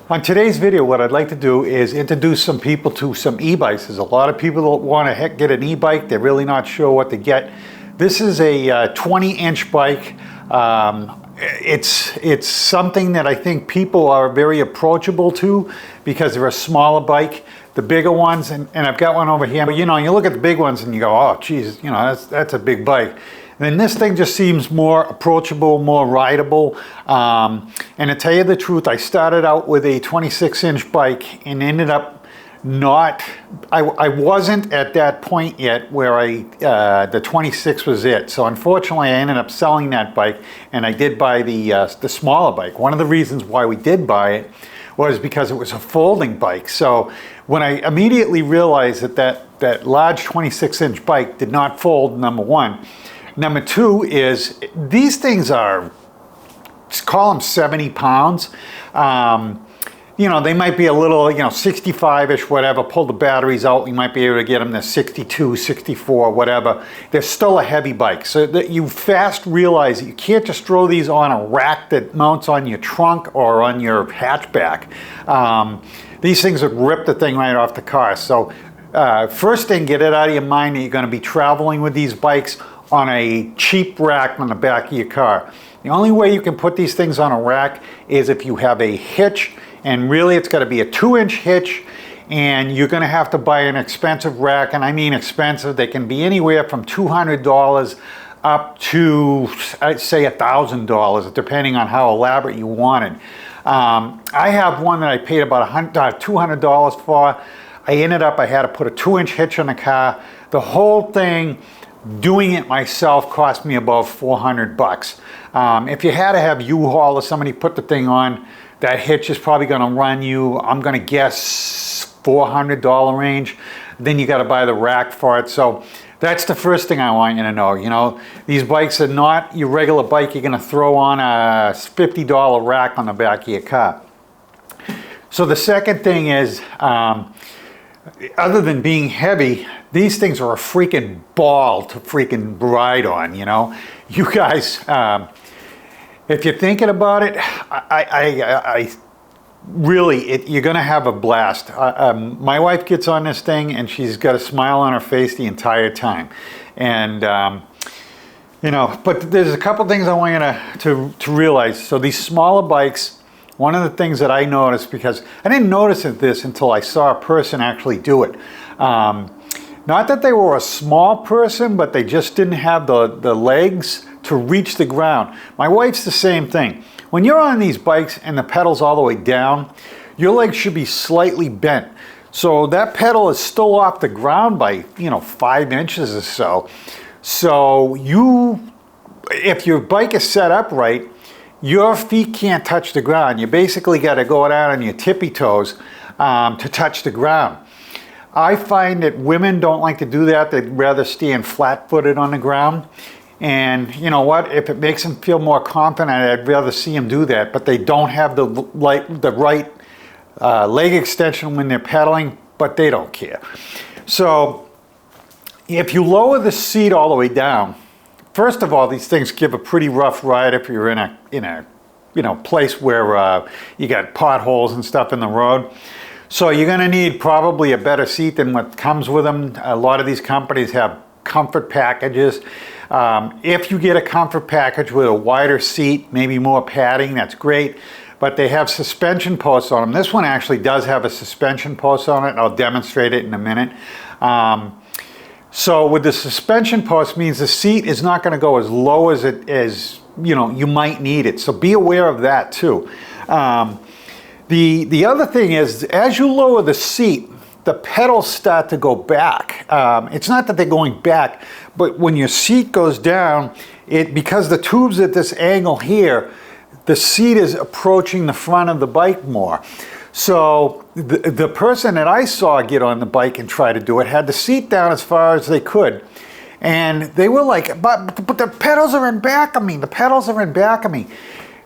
On today's video, what I'd like to do is introduce some people to some e-bikes. There's a lot of people that want to get an e-bike. They're really not sure what to get. This is a 20-inch bike. It's something that I think people are very approachable to because they're a smaller bike. The bigger ones, and I've got one over here, but you know, you look at the big ones and you go, oh geez, you know, that's a big bike. And this thing just seems more approachable, more rideable. And to tell you the truth, I started out with a 26-inch bike and ended up I wasn't at that point yet where the 26 was it. So unfortunately, I ended up selling that bike, and I did buy the smaller bike. One of the reasons why we did buy it was because it was a folding bike. So when I immediately realized that large 26-inch bike did not fold, number one. Number two is these things are, let's call them 70 pounds. You know, they might be a little, you know, 65-ish, whatever, pull the batteries out, you might be able to get them to 62, 64, whatever. They're still a heavy bike. So that you fast realize that you can't just throw these on a rack that mounts on your trunk or on your hatchback. These things would rip the thing right off the car. So first thing, get it out of your mind that you're going to be traveling with these bikes on a cheap rack on the back of your car. The only way you can put these things on a rack is if you have a hitch, and really it's got to be a 2-inch hitch, and you're going to have to buy an expensive rack, and I mean expensive. They can be anywhere from $200 up to, I'd say, $1,000, depending on how elaborate you want it. I have one that I paid about $200 for. I had to put a 2-inch hitch on the car. The whole thing, doing it myself, cost me about 400 bucks. If you had to have U-Haul or somebody put the thing on, that hitch is probably going to run you, I'm going to guess, $400 range. Then you got to buy the rack for it. So that's the first thing I want you to know. You know, these bikes are not your regular bike you're going to throw on a $50 rack on the back of your car. So the second thing is, other than being heavy, these things are a freaking ball to freaking ride on, you know. You guys, if you're thinking about it, you're gonna have a blast. My wife gets on this thing and she's got a smile on her face the entire time. And, you know, but there's a couple things I want you to realize. So these smaller bikes, one of the things that I noticed, because I didn't notice this until I saw a person actually do it. Not that they were a small person, but they just didn't have the legs to reach the ground. My wife's the same thing. When you're on these bikes and the pedal's all the way down, your legs should be slightly bent. So that pedal is still off the ground by, you know, 5 inches or so. So if your bike is set up right, your feet can't touch the ground. You basically got to go down on your tippy toes to touch the ground. I find that women don't like to do that. They'd rather stand flat-footed on the ground. And you know what? If it makes them feel more confident, I'd rather see them do that. But they don't have the right leg extension when they're pedaling, but they don't care. So if you lower the seat all the way down, first of all, these things give a pretty rough ride if you're in a you know, place where you got potholes and stuff in the road. So you're going to need probably a better seat than what comes with them. A lot of these companies have comfort packages. If you get a comfort package with a wider seat, maybe more padding, that's great. But they have suspension posts on them. This one actually does have a suspension post on it, and I'll demonstrate it in a minute. So with the suspension post means the seat is not going to go as low as you know, you might need it. So be aware of that too. The other thing is, as you lower the seat, the pedals start to go back. It's not that they're going back, but when your seat goes down, because the tube's at this angle here, the seat is approaching the front of the bike more. So the person that I saw get on the bike and try to do it had the seat down as far as they could. And they were like, but the pedals are in back of me, the pedals are in back of me.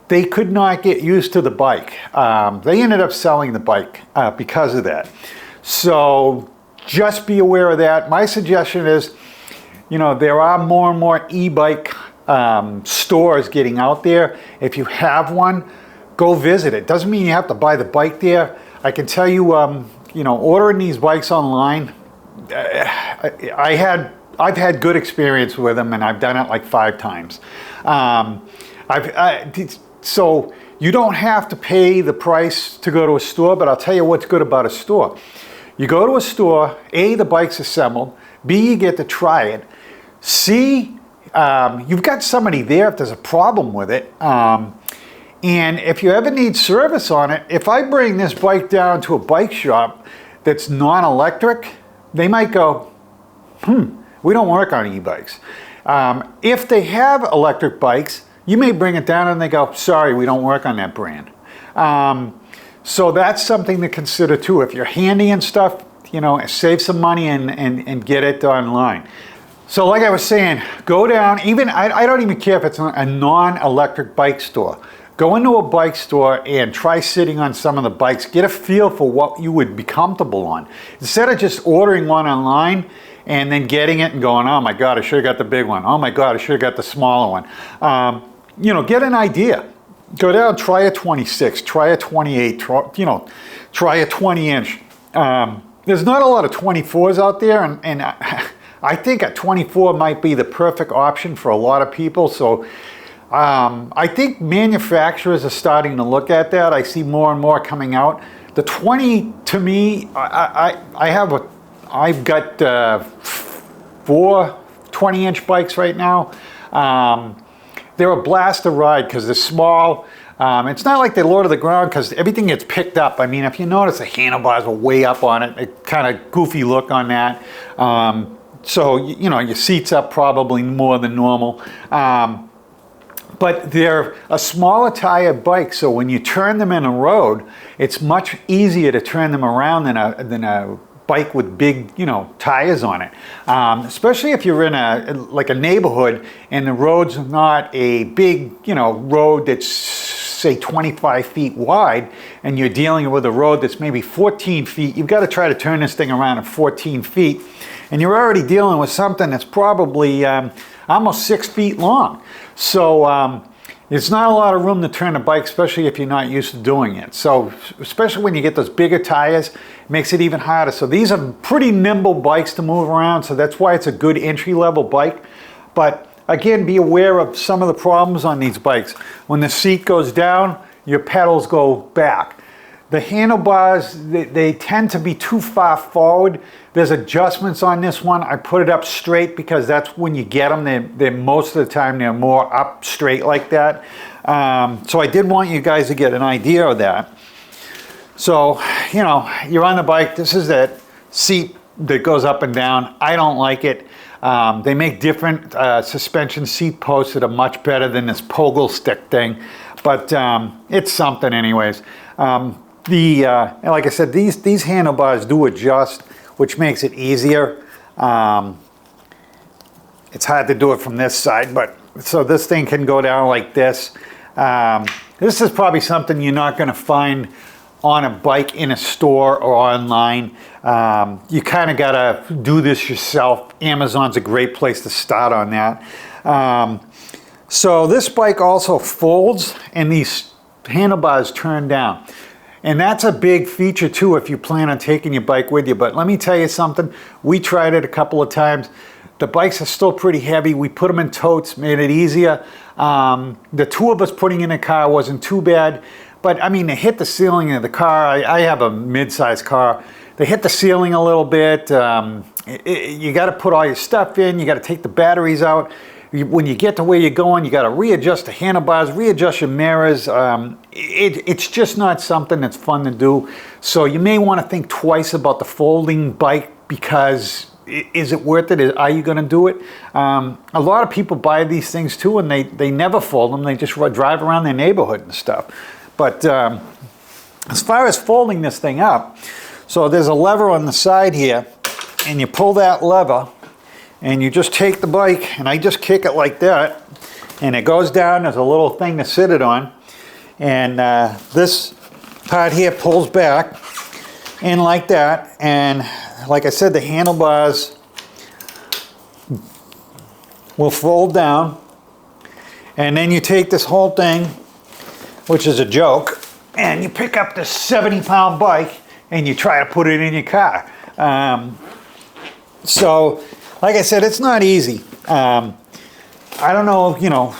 They could not get used to the bike. They ended up selling the bike because of that. So just be aware of that. My suggestion is, you know, there are more and more e-bike stores getting out there. If you have one, go visit it. Doesn't mean you have to buy the bike there. I can tell you, you know, ordering these bikes online, I've had good experience with them, and I've done it like 5 times. So you don't have to pay the price to go to a store, but I'll tell you what's good about a store. You go to a store, A, the bike's assembled, B, you get to try it, C, you've got somebody there if there's a problem with it. And if you ever need service on it, if I bring this bike down to a bike shop that's non-electric, they might go, we don't work on e-bikes. If they have electric bikes, you may bring it down and they go, sorry, we don't work on that brand. So that's something to consider too. If you're handy and stuff, you know, save some money and get it online. So like I was saying, go down, even, I don't even care if it's a non-electric bike store. Go into a bike store and try sitting on some of the bikes. Get a feel for what you would be comfortable on. Instead of just ordering one online and then getting it and going, oh my God, I should have got the big one. Oh my God, I should have got the smaller one. You know, get an idea. Go down, try a 26, try a 28, try a 20-inch. There's not a lot of 24s out there, and I think a 24 might be the perfect option for a lot of people. So I think manufacturers are starting to look at that. I see more and more coming out. The 20, to me, I've got 4 20-inch bikes right now. They're a blast to ride because they're small. It's not like they're low to the ground because everything gets picked up. I mean, if you notice, the handlebars are way up on it. A kind of goofy look on that. So, you know, your seat's up probably more than normal. But they're a smaller tire bike, so when you turn them in a road, it's much easier to turn them around than a bike with big, you know, tires on it. Especially if you're in like a neighborhood and the road's not a big, you know, road that's say 25 feet wide, and you're dealing with a road that's maybe 14 feet. You've got to try to turn this thing around at 14 feet, and you're already dealing with something that's probably almost 6 feet long. So there's not a lot of room to turn a bike, especially if you're not used to doing it. So especially when you get those bigger tires, it makes it even harder. So these are pretty nimble bikes to move around, so that's why it's a good entry-level bike. But again, be aware of some of the problems on these bikes. When the seat goes down, your pedals go back. The handlebars, they tend to be too far forward. There's adjustments on this one. I put it up straight because that's when you get them. They're most of the time, they're more up straight like that. So I did want you guys to get an idea of that. So, you know, you're on the bike. This is that seat that goes up and down. I don't like it. They make different suspension seat posts that are much better than this pogo stick thing. But it's something anyways. Like I said, these handlebars do adjust, which makes it easier. It's hard to do it from this side, but so this thing can go down like this. This is probably something you're not going to find on a bike in a store or online. You kind of got to do this yourself. Amazon's a great place to start on that. So this bike also folds, and these handlebars turn down. And that's a big feature too if you plan on taking your bike with you. But let me tell you something, we tried it a couple of times. The bikes are still pretty heavy. We put them in totes, made it easier. The 2 of us putting in a car wasn't too bad. But I mean, they hit the ceiling of the car. I have a mid-sized car. They hit the ceiling a little bit. You got to put all your stuff in. You got to take the batteries out. When you get to where you're going, you got to readjust the handlebars, readjust your mirrors. It's just not something that's fun to do. So you may want to think twice about the folding bike, because is it worth it? Are you going to do it? A lot of people buy these things too, and they never fold them. They just drive around their neighborhood and stuff. But as far as folding this thing up, so there's a lever on the side here, and you pull that lever, and you just take the bike, and I just kick it like that, and it goes down. There's a little thing to sit it on, and this part here pulls back in like that, and like I said, the handlebars will fold down, and then you take this whole thing, which is a joke, and you pick up this 70-pound bike and you try to put it in your car. So, like I said, it's not easy. I don't know, you know,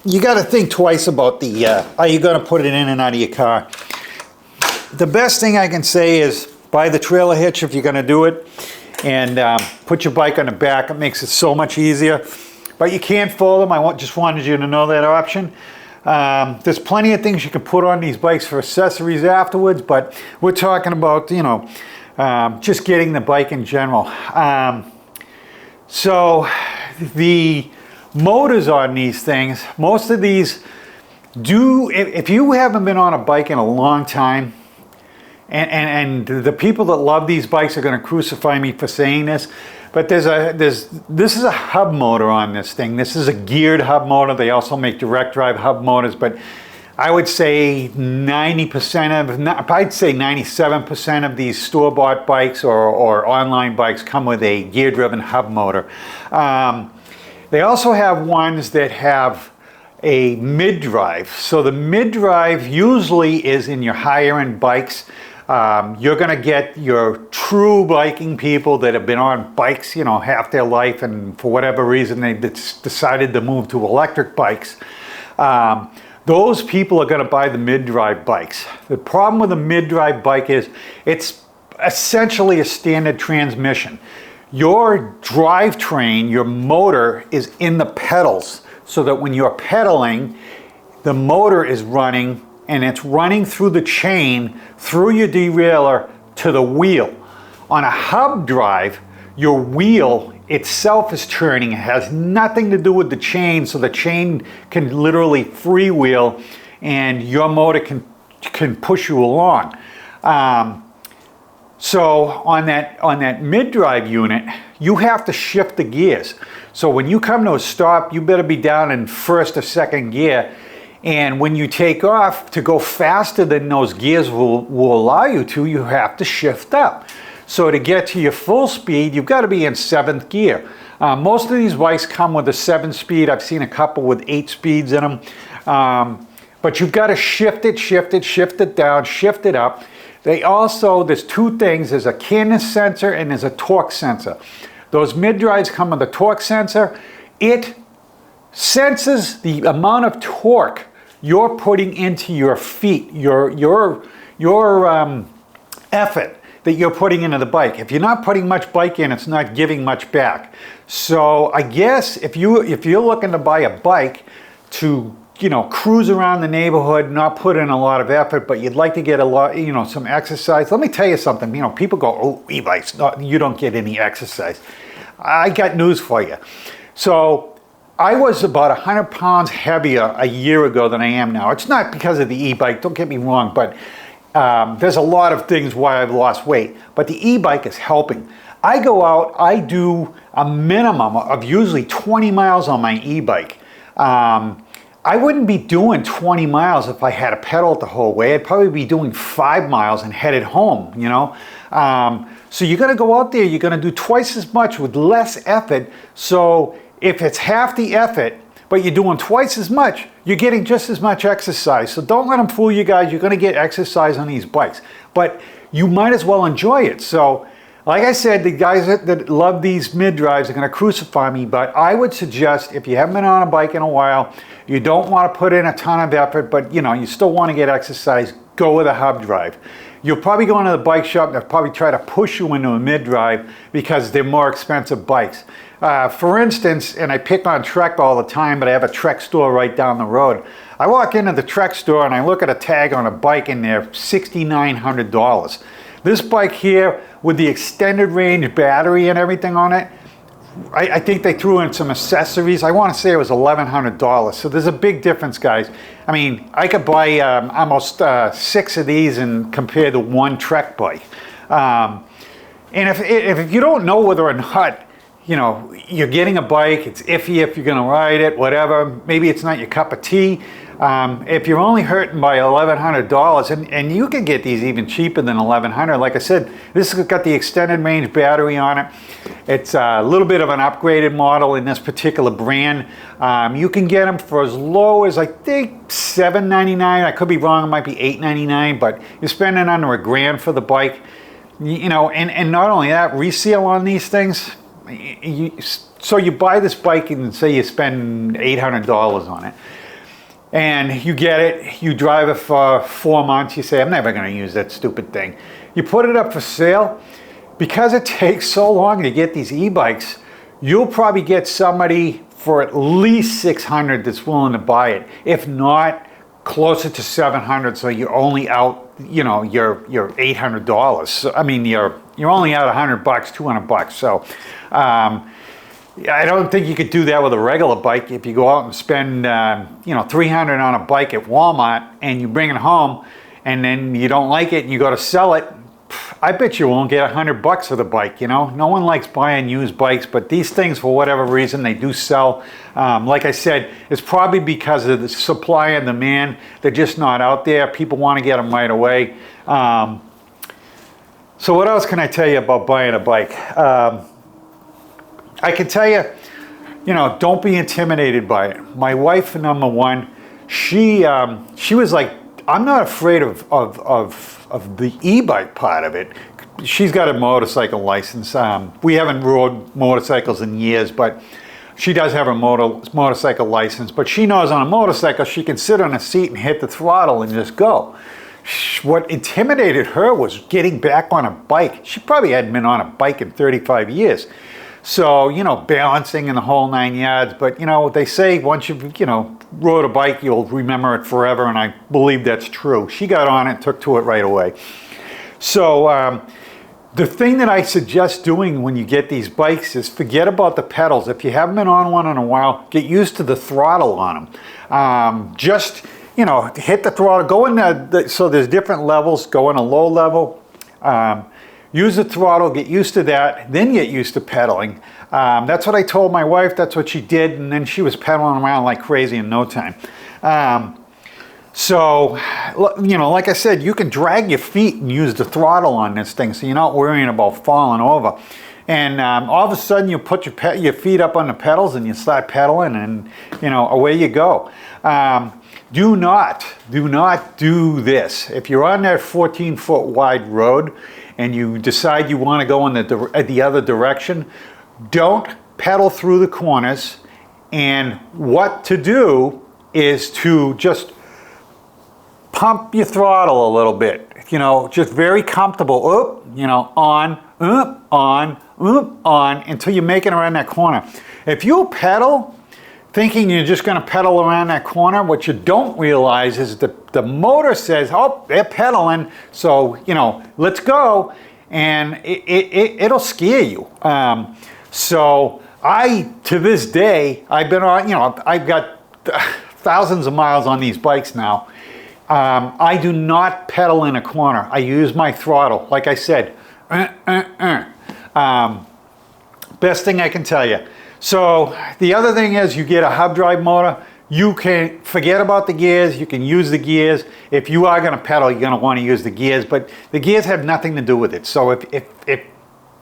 you got to think twice about the, are you going to put it in and out of your car? The best thing I can say is buy the trailer hitch if you're going to do it, and put your bike on the back. It makes it so much easier. But you can't fold them. Just wanted you to know that option. There's plenty of things you can put on these bikes for accessories afterwards, but we're talking about, you know, just getting the bike in general. So the motors on these things, most of these do, if you haven't been on a bike in a long time, and the people that love these bikes are going to crucify me for saying this, but this is a hub motor on this thing. This is a geared hub motor. They also make direct drive hub motors, but I would say 97% of these store-bought bikes or online bikes come with a gear-driven hub motor. They also have ones that have a mid-drive. So the mid-drive usually is in your higher-end bikes. You're going to get your true biking people that have been on bikes, you know, half their life, and for whatever reason they decided to move to electric bikes. Those people are going to buy the mid-drive bikes. The problem with a mid-drive bike is it's essentially a standard transmission. Your drivetrain, your motor, is in the pedals, so that when you're pedaling, the motor is running, and it's running through the chain, through your derailleur to the wheel. On a hub drive, your wheel itself is turning. It has nothing to do with the chain, so the chain can literally freewheel and your motor can push you along. So on that mid-drive unit, you have to shift the gears. So when you come to a stop, you better be down in first or second gear. And when you take off, to go faster than those gears will allow you to, you have to shift up. So to get to your full speed, you've got to be in seventh gear. Most of these bikes come with a 7-speed. I've seen a couple with 8 speeds in them. But you've got to shift it down, shift it up. There's two things. There's a cadence sensor and there's a torque sensor. Those mid-drives come with a torque sensor. It senses the amount of torque you're putting into your feet, your effort that you're putting into the bike. If you're not putting much bike in, it's not giving much back. So I guess if you're looking to buy a bike to, you know, cruise around the neighborhood, not put in a lot of effort, but you'd like to get a lot, you know, some exercise. Let me tell you something. You know, people go, "Oh, e-bikes, you don't get any exercise." I got news for you. So I was about 100 pounds heavier a year ago than I am now. It's not because of the e-bike, don't get me wrong, but there's a lot of things why I've lost weight. But the e-bike is helping. I go out, I do a minimum of usually 20 miles on my e-bike. I wouldn't be doing 20 miles if I had to pedal it the whole way. I'd probably be doing 5 miles and headed home, you know. So you're gonna go out there, you're gonna do twice as much with less effort. So if it's half the effort, but you're doing twice as much, you're getting just as much exercise. So don't let them fool you guys. You're going to get exercise on these bikes, but you might as well enjoy it. So like I said, the guys that love these mid-drives are going to crucify me, but I would suggest, if you haven't been on a bike in a while, you don't want to put in a ton of effort, but you know, you still want to get exercise, go with a hub drive. You'll probably go into the bike shop and they'll probably try to push you into a mid-drive because they're more expensive bikes. For instance, and I pick on Trek all the time, but I have a Trek store right down the road. I walk into the Trek store and I look at a tag on a bike and they're $6,900. This bike here with the extended range battery and everything on it, I think they threw in some accessories. I want to say it was $1,100. So there's a big difference, guys. I mean, I could buy almost 6 of these and compare to one Trek bike. And if you don't know whether or not, you know, you're getting a bike, it's iffy if you're going to ride it, whatever, maybe it's not your cup of tea, If you're only hurting by $1,100, and you can get these even cheaper than $1,100. Like I said, this has got the extended range battery on it. It's a little bit of an upgraded model in this particular brand. You can get them for as low as I think $799. I could be wrong, it might be $899, but you're spending under $1,000 for the bike. You know, and not only that, resale on these things. So you buy this bike and say you spend $800 on it. And you get it, you drive it for 4 months, you say, I'm never going to use that stupid thing. You put it up for sale. Because it takes so long to get these e-bikes, you'll probably get somebody for at least $600 that's willing to buy it. If not, closer to $700, so you're only out, you know, you're $800. So, I mean, you're only out $100, $200. So I don't think you could do that with a regular bike. If you go out and spend, you know, $300 on a bike at Walmart and you bring it home and then you don't like it and you go to sell it, I bet you won't get $100 for the bike, you know. No one likes buying used bikes, but these things, for whatever reason, they do sell. Like I said, it's probably because of the supply and demand. They're just not out there. People want to get them right away. So what else can I tell you about buying a bike? I can tell you, you know, don't be intimidated by it. My wife, number one, she was like, I'm not afraid of the e-bike part of it. She's got a motorcycle license. We haven't rode motorcycles in years, but she does have a motorcycle license. But she knows on a motorcycle, she can sit on a seat and hit the throttle and just go. What intimidated her was getting back on a bike. She probably hadn't been on a bike in 35 years. So, you know, balancing in the whole 9 yards. But, you know, they say once you've, you know, rode a bike, you'll remember it forever. And I believe that's true. She got on it, took to it right away. So the thing that I suggest doing when you get these bikes is forget about the pedals. If you haven't been on one in a while, get used to the throttle on them. Just, you know, hit the throttle. Go in so there's different levels. Go in a low level. Use the throttle, get used to that, then get used to pedaling. That's what I told my wife, that's what she did, and then she was pedaling around like crazy in no time. So, you know, like I said, you can drag your feet and use the throttle on this thing, so you're not worrying about falling over. And all of a sudden you put your feet up on the pedals and you start pedaling and, you know, away you go. Do not do this. If you're on that 14-foot wide road and you decide you want to go in the other direction, don't pedal through the corners. And what to do is to just pump your throttle a little bit. You know, just very comfortable. You know, on, until you're making around that corner. If you pedal thinking you're just going to pedal around that corner, what you don't realize is the motor says, oh, they're pedaling, so, you know, let's go, and it'll scare you. So to this day, I've been on, you know, I've got thousands of miles on these bikes now. I do not pedal in a corner. I use my throttle, like I said. Best thing I can tell you. So the other thing is you get a hub drive motor, you can forget about the gears, you can use the gears. If you are going to pedal, you're going to want to use the gears, but the gears have nothing to do with it. So if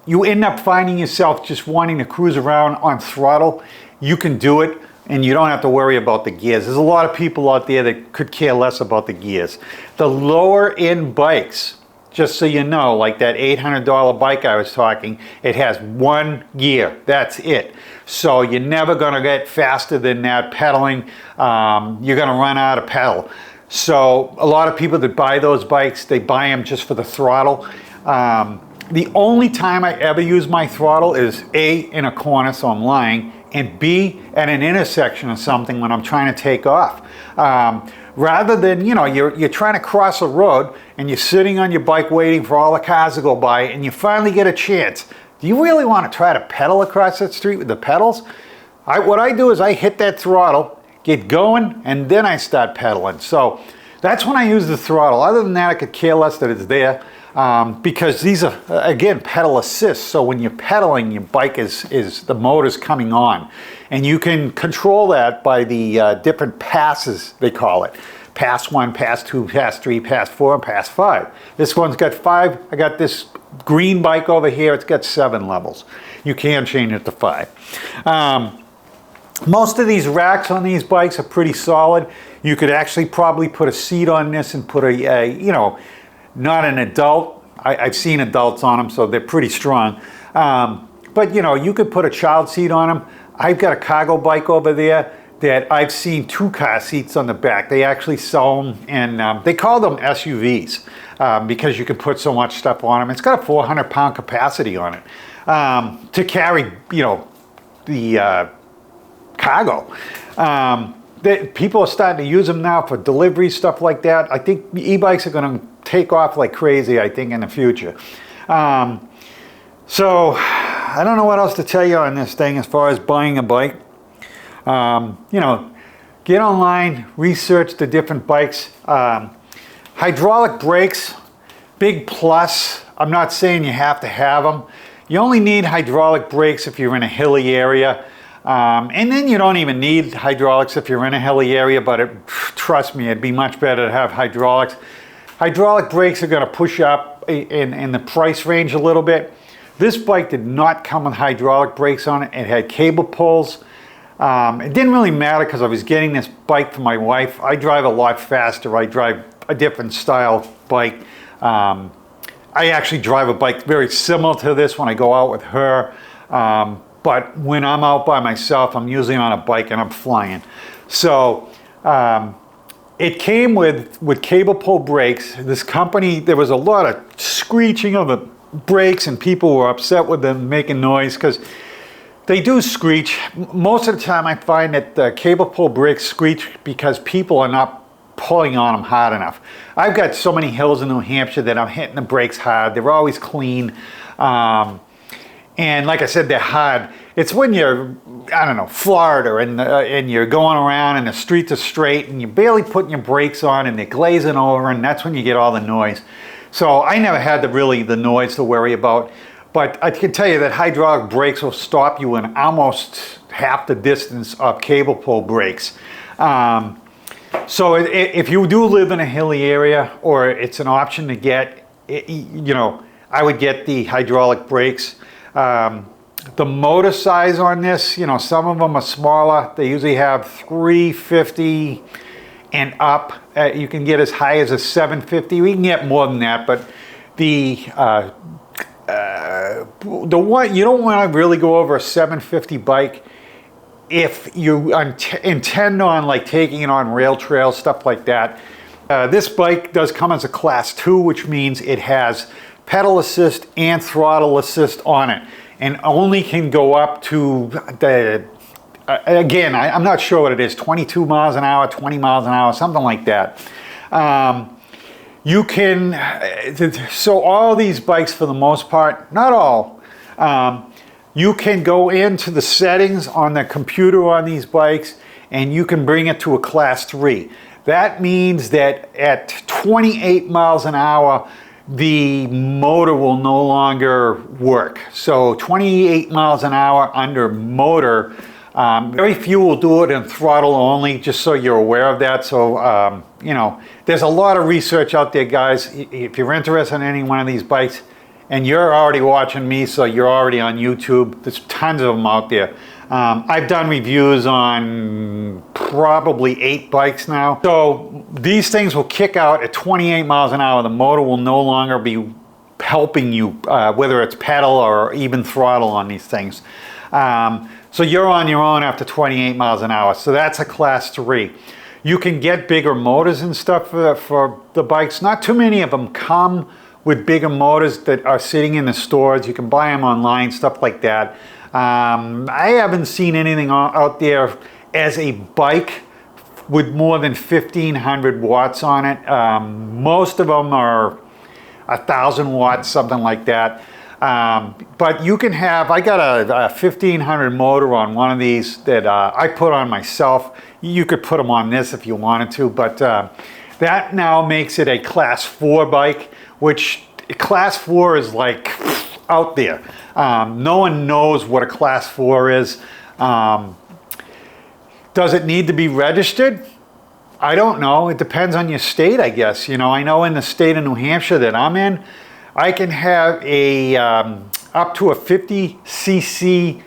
you end up finding yourself just wanting to cruise around on throttle, you can do it and you don't have to worry about the gears. There's a lot of people out there that could care less about the gears. The lower end bikes, just so you know, like that $800 bike I was talking, it has one gear. That's it. So you're never going to get faster than that pedaling. You're going to run out of pedal. So a lot of people that buy those bikes, they buy them just for the throttle. The only time I ever use my throttle is A, in a corner, so I'm lying, and B, at an intersection or something when I'm trying to take off. Rather than, you know, you're trying to cross a road and you're sitting on your bike waiting for all the cars to go by and you finally get a chance. Do you really want to try to pedal across that street with the pedals? What I do is I hit that throttle, get going, and then I start pedaling. So that's when I use the throttle. Other than that, I could care less that it's there. because these are, again, pedal assist. So when you're pedaling, your bike is the motor's coming on. And you can control that by the different passes, they call it. Pass 1, Pass 2, Pass 3, Pass 4, and Pass 5. This one's got 5. I got this green bike over here. It's got 7 levels. You can change it to 5. Most of these racks on these bikes are pretty solid. You could actually probably put a seat on this and put a you know, not an adult. I've seen adults on them, so they're pretty strong. But you know, you could put a child seat on them. I've got a cargo bike over there that I've seen 2 car seats on the back. They actually sell them, and they call them SUVs because you can put so much stuff on them. It's got a 400-pound capacity on it to carry, you know, the cargo. People are starting to use them now for delivery, stuff like that. I think e-bikes are going to take off like crazy, I think, in the future. So I don't know what else to tell you on this thing as far as buying a bike. You know, get online, research the different bikes. Hydraulic brakes, big plus. I'm not saying you have to have them. You only need hydraulic brakes if you're in a hilly area. And then you don't even need hydraulics if you're in a hilly area, but trust me, it'd be much better to have hydraulics. Hydraulic brakes are going to push up in the price range a little bit. This bike did not come with hydraulic brakes on it. It had cable pulls. It didn't really matter because I was getting this bike for my wife. I drive a lot faster. I drive a different style bike. I actually drive a bike very similar to this when I go out with her. But when I'm out by myself, I'm usually on a bike and I'm flying. So it came with cable pull brakes. This company, there was a lot of screeching of the brakes and people were upset with them making noise because they do screech. Most of the time I find that the cable pull brakes screech because people are not pulling on them hard enough. I've got so many hills in New Hampshire that I'm hitting the brakes hard. They're always clean. And like I said, they're hard. It's when you're, I don't know, Florida and you're going around and the streets are straight and you're barely putting your brakes on and they're glazing over, and that's when you get all the noise. So I never had the noise to worry about. But I can tell you that hydraulic brakes will stop you in almost half the distance of cable pull brakes. So if you do live in a hilly area or it's an option to get, you know, I would get the hydraulic brakes. The motor size on this, you know, some of them are smaller. They usually have 350 and up. You can get as high as a 750. We can get more than that, but the one you don't want to really go over a 750 bike if you intend on like taking it on rail trails, stuff like that. This bike does come as a class 2, which means it has pedal assist and throttle assist on it, and only can go up to the again, I'm not sure what it is, 22 miles an hour, 20 miles an hour, something like that. You can, so all these bikes for the most part, not all, you can go into the settings on the computer on these bikes and you can bring it to a class 3. That means that at 28 miles an hour, the motor will no longer work. So 28 miles an hour under motor, very few will do it in throttle only, just so you're aware of that. So, you know, there's a lot of research out there, guys. If you're interested in any one of these bikes, and you're already watching me, so you're already on YouTube, there's tons of them out there. I've done reviews on probably 8 bikes now. So these things will kick out at 28 miles an hour. The motor will no longer be helping you, whether it's pedal or even throttle on these things. So you're on your own after 28 miles an hour. So that's a class 3. You can get bigger motors and stuff for the bikes. Not too many of them come with bigger motors that are sitting in the stores. You can buy them online, stuff like that. I haven't seen anything out there as a bike with more than 1,500 watts on it. Most of them are 1,000 watts, something like that. But you can have, I got a 1,500 motor on one of these that I put on myself. You could put them on this if you wanted to, but that now makes it a class 4 bike, which class 4 is like out there. No one knows what a class 4 is. Does it need to be registered? I don't know. It depends on your state, I guess. You know, I know in the state of New Hampshire that I'm in, I can have a up to a 50cc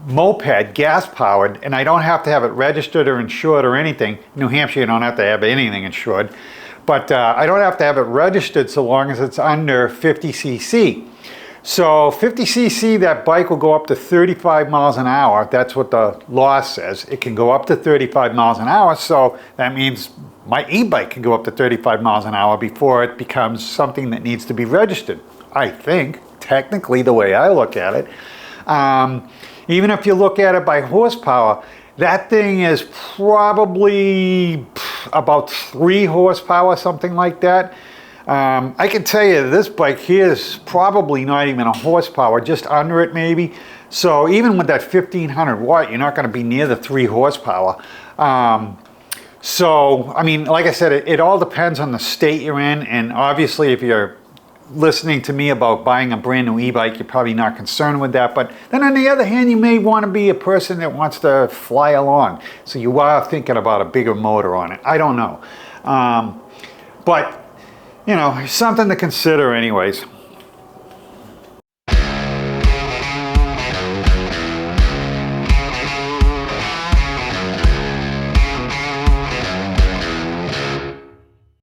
moped, gas powered, and I don't have to have it registered or insured or anything. In New Hampshire, you don't have to have anything insured, but I don't have to have it registered so long as it's under 50cc. So 50cc, that bike will go up to 35 miles an hour. That's what the law says. It can go up to 35 miles an hour. So that means my e-bike can go up to 35 miles an hour before it becomes something that needs to be registered. I think, technically, the way I look at it. Even if you look at it by horsepower, that thing is probably about 3 horsepower, something like that. I can tell you this bike here is probably not even a horsepower, just under it maybe. So even with that 1500 watt, you're not going to be near the 3 horsepower. So, I mean, like I said, it all depends on the state you're in. And obviously, if you're listening to me about buying a brand new e-bike, you're probably not concerned with that. But then on the other hand, you may want to be a person that wants to fly along. So you are thinking about a bigger motor on it. I don't know. But, you know, something to consider anyways.